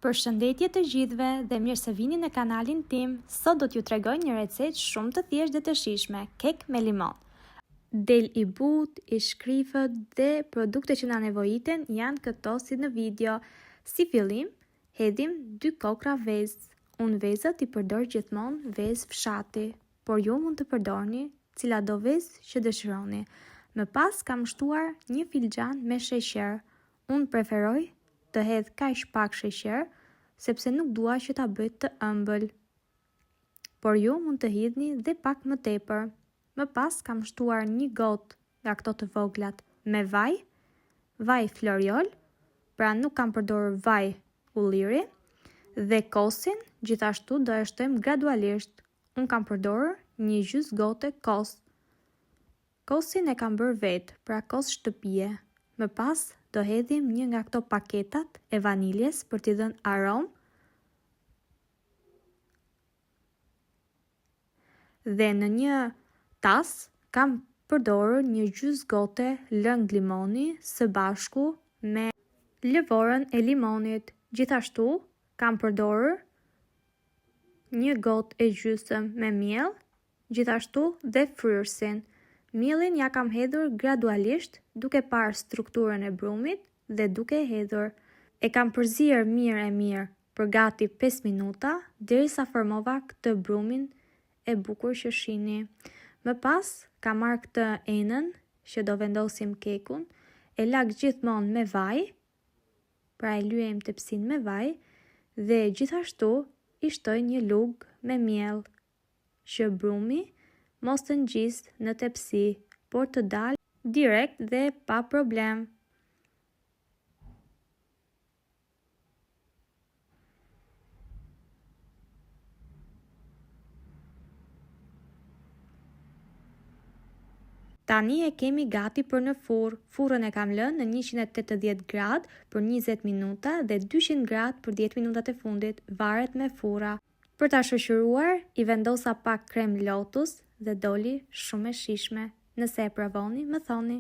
Përshëndetje të gjithëve dhe mirë se vini në kanalin tim. Sot do t'ju tregoj një recetë shumë të thjeshtë dhe të shijshme, kek me limon. Del i butë, i shkrifët dhe produktet që na nevojiten janë këto si në video. Si fillim, hedhim 2 kokra vezë. Unë vezët i përdor gjithmonë vezë fshati, por ju mund të përdorni cilado vezë që dëshironi. Më pas kam shtuar 1 filxhan me sheqer. Unë preferoj të hedh kaq pak sheqer, sepse nuk dua që ta bëj të ëmbël. Por ju mund të hidhni dhe pak më tepër. Më pas kam shtuar 1 gotë nga këto të voglat me vaj floriol, pra nuk kam përdorur vaj ulliri, dhe kosin gjithashtu do e shtojmë gradualisht. Unë kam përdorur 1 gjys gote kos. Kosin e kam bërë vetë, pra kos shtëpie. Më pas do hedhim 1 nga këto paketat e vaniljes për t'i dhënë aromë. Dhe në 1 tas kam përdorur 1 gjys gote lëng limoni së bashku me lëvorën e limonit. Gjithashtu kam përdorur 1 gotë e gjysmë me miell, gjithashtu dhe fryrsin. Miellin ja kam hedhur gradualisht duke parë strukturën e brumit dhe duke hedhur. E kam përzier mirë për gati 5 minuta derisa formova këtë brumin e bukur që shihni. Më pas kam marrë këtë enën që do vendosim kekun, e lag gjithmonë me vaj, pra e lyejm tepsin me vaj, dhe gjithashtu i shtoj 1 lugë me miell, që brumi mos të ngjisë në tepsi, por të dalë direkt dhe pa problem. Tani e kemi gati për në furrë. Furrën e kam lënë në 180 gradë për 20 minuta dhe 200 gradë për 10 minutat e fundit, varet me furra. Për ta shoqëruar, i vendosa pak krem lotus dhe doli shumë e shijshme. Nëse e provoni, më thoni.